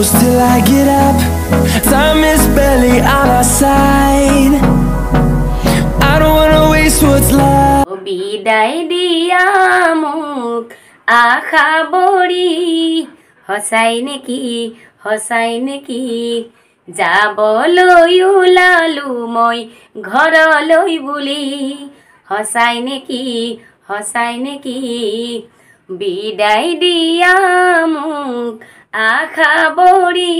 close till I get up. Time is barely on our side. I don't wanna waste what's left. বিদায় দিয়া মোক আশা বৰি হসাই নেকি যাবলৈ ওলালো মই ঘৰলৈ বুলি হসাই নেকি বিদায় দিয়া মোক আশা বৰি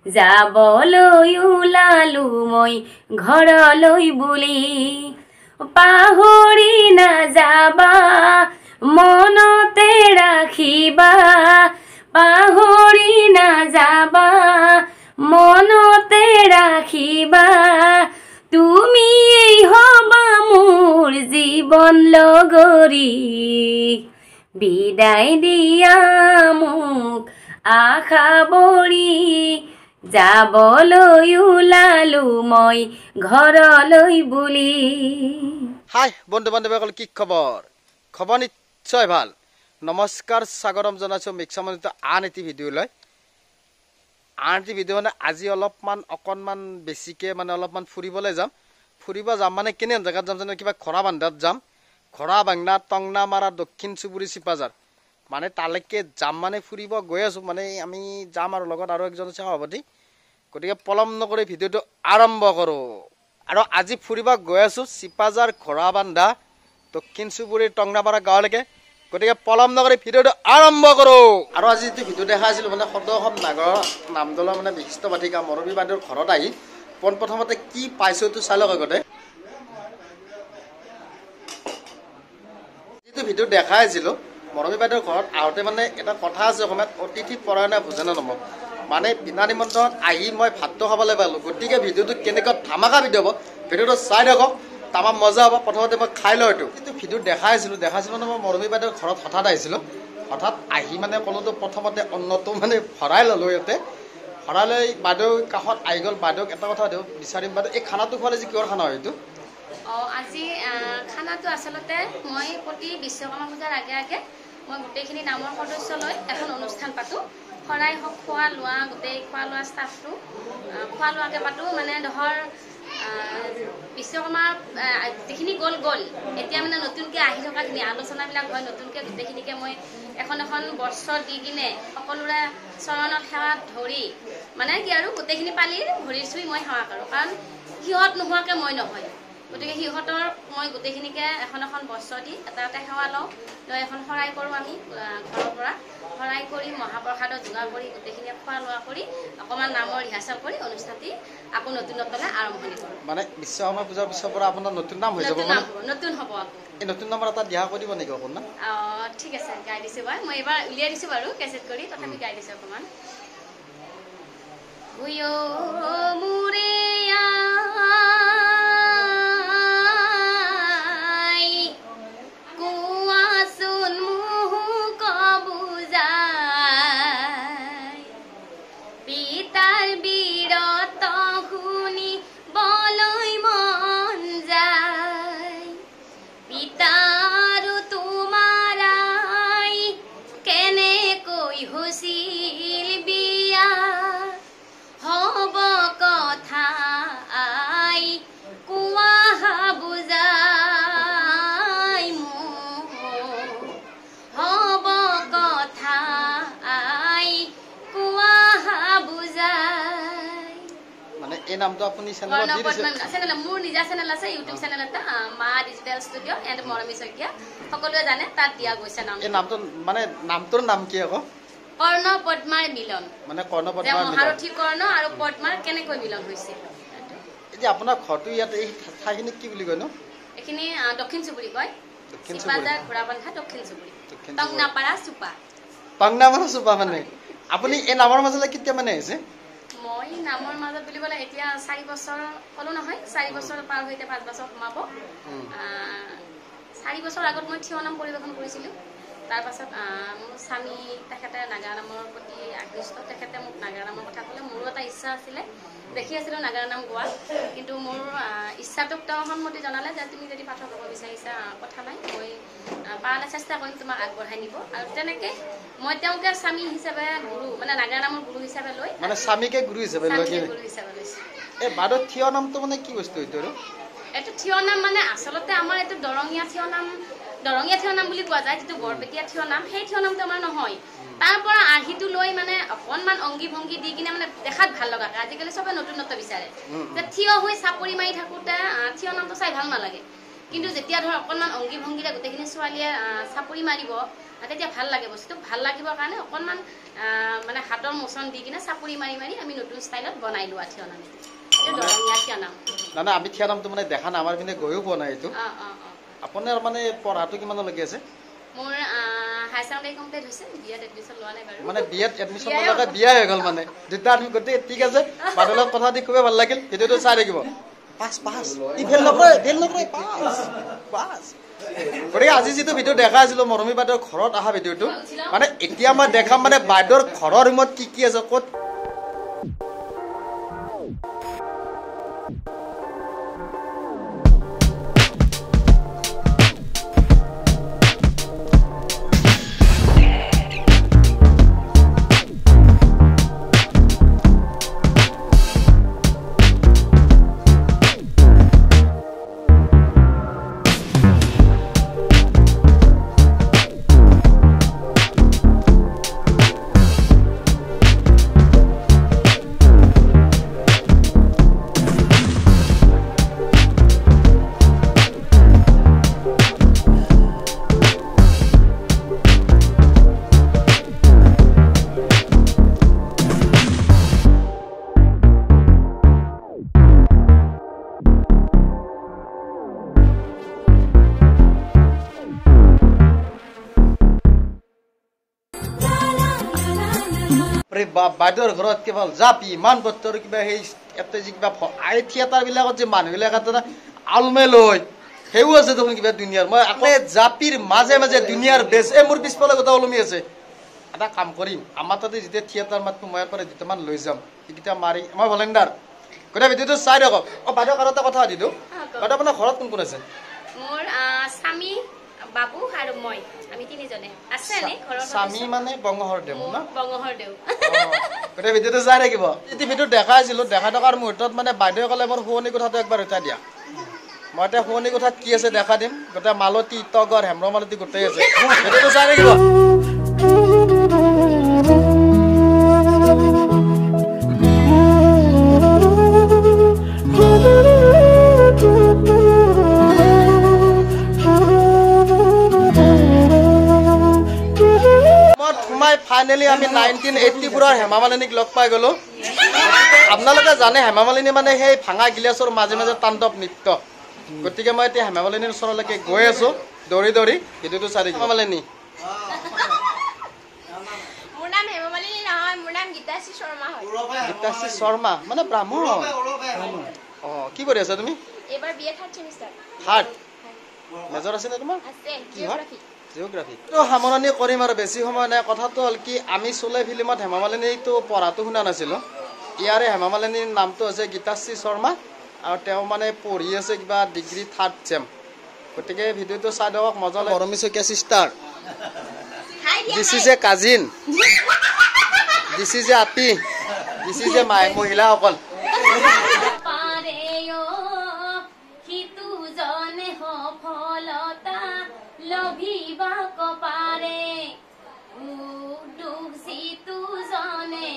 যাবলৈ ওলালো মই ঘৰলৈ বুলি পাহৰি নাযাবা মনতে ৰাখিবা পাহৰি নাযাবা মনতে ৰাখিবা তুমি হবা মোৰ জীৱন লগৰী বিদায় দিয়া মোক আশা বৰি যাবলৈ ওলালো মই ঘৰলৈ বুলি হাই বন্ধু বান্ধৱীসকল কি খবৰ নিশ্চয় ভাল নমস্কাৰ স্বাগতম জনাইছোঁ মিক্সামনিত আন এটি ভিডিঅ'লৈ মানে আজি অকণমান বেছিকৈ মানে অলপমান ফুৰিবলৈ যাম মানে কেনে জেগাত যাম জানো কিবা খৰা বান্ধাত যাম খৰা বাংলা টংনা মাৰা দক্ষিণ চুবুৰী চিপাজাৰ মানে তালৈকে যাম মানে ফুৰিব গৈ আছোঁ মানে আমি যাম আৰু লগত আৰু একজন আছে সভাপতি গতিকে পলম নকৰি ভিডিঅ'টো আৰম্ভ কৰোঁ আৰু আজি ফুৰিব গৈ আছোঁ চিপাজাৰ খৰা বান্ধা দক্ষিণ চুবুৰীৰ টংনাপাৰা গাঁৱলৈকে গতিকে পলম নকৰি ভিডিঅ'টো আৰম্ভ কৰোঁ আৰু আজি যিটো ভিডিঅ' দেখা আছিলোঁ মানে সদৌ অসম নাগৰ নামদলৰ মানে বিশিষ্ট বাধিকা মৰমী বাইদেউৰ ঘৰত আহি পোনপ্ৰথমতে কি পাইছোঁ এইটো চাই লওক আগতে যিটো ভিডিঅ' দেখাই আছিলোঁ মৰমী বাইদেউৰ ঘৰত আহোঁতে মানে এটা কথা আছে অসমীয়াত অতিথি পৰায়ণে ভোজনে নমক মানে বিনা নিমন্ত্ৰণত আহি মই ভাতটো খাবলৈ পালোঁ গতিকে ভিডিঅ'টো কেনেকুৱা ধামাকা ভিডিঅ' হ'ব ভিডিঅ'টো চাই থাকক তামাম মজা হ'ব প্ৰথমতে মই খাই লওঁ এইটো যিটো ভিডিঅ' দেখাইছিলোঁ মানে মই মৰমী বাইদেউৰ ঘৰত হঠাৎ আহিছিলোঁ হঠাৎ আহি মানে ক'লোতো প্ৰথমতে অন্নটো মানে ভৰাই ল'লোঁ ইয়াতে ভৰাই লৈ বাইদেউ কাষত আহি গ'ল বাইদেউক এটা কথা সুধিব বিচাৰিম বাইদেউ এই খানাটো খোৱালে যে কিহৰ খানা হয় এইটো আজি খানাটো আচলতে মই প্ৰতি বিশ্বকৰ্মা পূজাৰ আগে মই গোটেইখিনি নামৰ সদস্য লৈ এখন অনুষ্ঠান পাতোঁ শৰাই হওক খোৱা লোৱা গোটেই খোৱা লোৱা ষ্টাফটো খোৱা লোৱাকৈ পাতোঁ মানে ধৰ বিশ্বকৰ্মা যিখিনি গ'ল এতিয়া মানে নতুনকৈ আহি থকাখিনি আলোচনাবিলাক হয় নতুনকৈ গোটেইখিনিকে মই এখন বৰ্ষ দি কিনে সকলোৰে চৰণত সেৱা ধৰি মানে কি আৰু গোটেইখিনি পালিৰ ভৰি চুই মই সেৱা কৰোঁ কাৰণ সিহঁত নোহোৱাকৈ মই নহয় গতিকে সিহঁতৰ মই গোটেইখিনিকে এখন বৰ্ষ দি এটা সেৱা লওঁ লৈ এখন শৰাই কৰোঁ আমি ঘৰৰ পৰা শৰাই কৰি মহাপ্ৰসাদৰ যোগাৰ কৰি গোটেইখিনিয়ে খোৱা লোৱা কৰি অকণমান নামৰ ৰিহাৰ্চেল কৰি অনুষ্ঠানটি আকৌ নতুনত্বলৈ আৰম্ভণি কৰোঁ মানে বিশ্বকৰ্মা পূজাৰ পিছৰ পৰা আপোনাৰ নতুন নাম হৈ যাব নতুন হ'ব আকৌ এই নতুন নামৰ এটা দিহা কৰিব নেকি অকণমান ঠিক আছে গাই দিছোঁ বাৰু মই এইবাৰ উলিয়াই দিছোঁ বাৰু কেছেট কৰি তথাপি গাই দিছোঁ অকণমান এই নামটো আপুনি চেনেলত দি দিছে চেনেল মোৰ নিজা চেনেল আছে ইউটিউব চেনেল এটা মা ডিজিটেল ষ্টুডিঅ' এণ্ড মৰমী শইকীয়া সকলোৱে জানে তাত দিয়া গৈছে নাম এই নামটো মানে নামটোৰ নাম কি আকৌ কৰ্ণ পদ্মাৰ মিলন মানে কৰ্ণ পদ্মাৰ মিলন মহাৰথী কৰ্ণ আৰু পদ্মাৰ কেনেকৈ মিলন হৈছিল এতিয়া আপোনাৰ ঘৰটো ইয়াত এই ঠাইখিনিক কি বুলি কয় ন এইখিনি দক্ষিণ চুবুৰী কয় চিপাজাৰ ঘোঁৰাবন্ধা দক্ষিণ চুবুৰী টংনাপাৰা চুপা মানে আপুনি এই নামৰ মাজলৈ কেতিয়া মানে আহিছে মই নামৰ মাজত বুলি ক'লে এতিয়া 4 বছৰ হ'লো নহয় 4 বছৰ পাৰ হৈ এতিয়া 5 বছৰ সোমাব 4 বছৰ আগত মই থিয় নাম পৰিৱেশন কৰিছিলোঁ তাৰপাছত মোৰ স্বামী তেখেতে নাগাৰা নামৰ প্ৰতি আকৃষ্ট তেখেতে মোক নাগাৰা নামৰ কথা ক'লে মোৰো এটা ইচ্ছা আছিলে দেখি আছিলোঁ নাগাৰা নাম গোৱা কিন্তু মোৰ ইচ্ছাটোক তেওঁ সন্মতি জনালে যে তুমি যদি পাঠক হ'ব বিচাৰিছা কথা নাই মই পাৰালে চেষ্টা কৰিম তোমাক আগবঢ়াই নিব আৰু তেনেকৈ মই তেওঁকে স্বামী হিচাপে গুৰু মানে নাগাৰা নামৰ গুৰু হিচাপে লৈ মানে স্বামীকে গুৰু হিচাপে লৈ গুৰু হিচাপে লৈছোঁ এই বাইদেউ থিয় নামটো মানে কি বস্তু এইটো আৰু এইটো থিয় নাম মানে আচলতে আমাৰ এইটো দৰঙীয়া থিয় নাম বুলি কোৱা যায় যিটো বৰপেটীয়া থিয় নাম সেই থিয় নামটো আমাৰ নহয় তাৰ পৰা আৰ্হিটো লৈ মানে অকণমান অংগী ভংগী দি কিনে মানে দেখাত ভাল লগাকে আজিকালি চবে নতুনত্ব বিচাৰে যে থিয় হৈ চাপৰি মাৰি থাকোঁতে থিয় নামটো চাই ভাল নালাগে কিন্তু যেতিয়া ধৰ অকণমান অংগী ভংগীৰে গোটেইখিনি ছোৱালীয়ে চাপৰি মাৰিব তেতিয়া ভাল লাগে বস্তুটো ভাল লাগিবৰ কাৰণে অকণমান মানে হাতৰ মোচন দি কিনে চাপৰি মাৰি মাৰি আমি নতুন ষ্টাইলত বনাই লোৱা থিয় নাম এইটো দৰঙীয়া থিয় নাম না আমি থিয় নামটো মানে দেখা নাই আমাৰ পিনে গৈও পোৱা নাই এইটো আপোনাৰ মানে পঢ়াটো কিমানলৈকে আছে মোৰ হাই ছেকেণ্ডাৰী কমপ্লিট হৈছে বিয়াত এডমিশ্যন লোৱা নাই বাৰু মানে বিয়াত এডমিশ্যন লোৱালৈকে বিয়া হৈ গ'ল মানে যেতিয়া আমি গোটেই ঠিক আছে বাইদেউৰ লগত কথা দি খুবেই ভাল লাগিল ভিডিঅ'টো চাই থাকিব পাছ ই ফেল নকৰে পাছ গতিকে আজি যিটো ভিডিঅ' দেখা আছিলোঁ মৰমী বাইদেউৰ ঘৰত অহা ভিডিঅ'টো মানে এতিয়া মই দেখাম মানে বাইদেউৰ ঘৰৰ ৰুমত কি আছে ক'ত বাইদেউৰ ঘৰত কেৱল জাপি ইমান বতৰ কিবা সেই ইয়াতে যি কিবা আই থিয়েটাৰ বিলাকত যে মানুহবিলাক আলমেল হয় সেইও আছে দেখোন কিবা দুনিয়াৰ মই আকৌ জাপিৰ মাজে মাজে দুনিয়াৰ বেছ এই মোৰ পিছফালে গোটা ওলমি আছে এটা কাম কৰিম আমাৰ তাতে যেতিয়া থিয়েটাৰ মাতটো মই পৰা দুটামান লৈ যাম সেইকেইটা মাৰি মই ভলেণ্ডাৰ গোটেই ভিডিঅ'টো চাই দিয়ক বাইদেউ আৰু এটা কথা সুধিলোঁ বাইদেউ আপোনাৰ ঘৰত কোন কোন আছে মোৰ স্বামী বাবু আৰু মই আমি তিনিজনে আছে নে ঘৰৰ স্বামী মানে বংগহৰদেউ ন বংগহৰদেউ গোটেই ভিডিঅ'টো চাই থাকিব যেতিয়া ভিডিঅ' দেখাইছিলোঁ দেখাই থকাৰ মুহূৰ্তত মানে বাইদেৱে ক'লে মোৰ শুৱনি কথাটো একবাৰ উঠাই দিয়া মই এতিয়া শুৱনি কথাত কি আছে দেখা দিম গোটেই মালতী তগৰ হেম্ৰ মালতী গোটেই আছে ভিডিঅ'টো চাই থাকিব ফাইনেলি আমি 1984 হেমা মালিনীক লগ পাই গ'লো আপোনালোকে জানে হেমা মালিনী মানে সেই ভাঙা গিলাচৰ মাজে মাজে তাণ্ডৱ নৃত্য গতিকে মই এতিয়া হেমা মালিনীৰ ওচৰলৈকে গৈ আছোঁ দৌৰি ভিডিঅ'টো চাই হেমা মালিনী মোৰ নাম হেমা মালিনী নহয় মোৰ নাম গীতাশ্ৰী শৰ্মা হয় গীতাশ্ৰী শৰ্মা মানে ব্ৰাহ্মণ কি কৰি আছা তুমি এবাৰ BA third semester third major আছে নে তোমাৰ আছে জিঅ'গ্ৰাফি তো সামৰণি কৰিম আৰু বেছি সময় নাই কথাটো হ'ল কি আমি চলে ফিল্মত হেমা মালিনীটো পঢ়াটো শুনা নাছিলোঁ ইয়াৰে হেমা মালিনীৰ নামটো হৈছে গীতাশ্ৰী শৰ্মা আৰু তেওঁ মানে পঢ়ি আছে কিবা ডিগ্ৰী থাৰ্ড চেম গতিকে ভিডিঅ'টো চাই দিয়ক মজা লাগে Moromi Saikia sister this is a cousin this is a আপি দিছ ইজ এ মহিলাসকল লভিবা কপাৰে ডুবছিতু জনে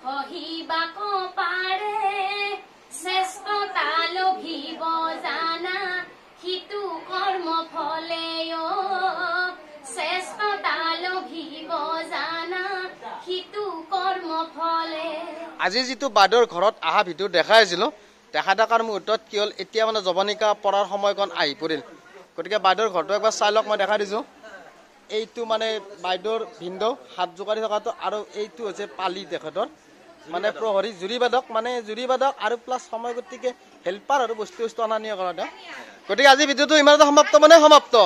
হহিবা কপাৰে শ্ৰেষ্ঠতা লভিব জানা সিটো কৰ্ম ফলে শ্ৰেষ্ঠতা লভিব জানা সিটো কৰ্ম ফলে আজি যিটো বাইদেউৰ ঘৰত অহা ভিডিঅ' দেখাই আছিলোঁ দেখা থকাৰ মুহূৰ্তত কি হ'ল এতিয়া মানে জৱনিকা পঢ়াৰ সময়কণ আহি পৰিল গতিকে বাইদেউৰ ঘৰটো একবাৰ চাই লওক মই দেখাই দিছোঁ এইটো মানে বাইদেউৰ ভিনদেউ হাত জোকাৰি থকাটো আৰু এইটো হৈছে পালি তেখেতৰ মানে প্ৰহৰী জুৰি বাদক আৰু প্লাছ সময় গতিকে হেল্পাৰ আৰু বস্তু অনা নিয়া কৰা গতিকে আজি ভিডিঅ'টো ইমানতে সমাপ্ত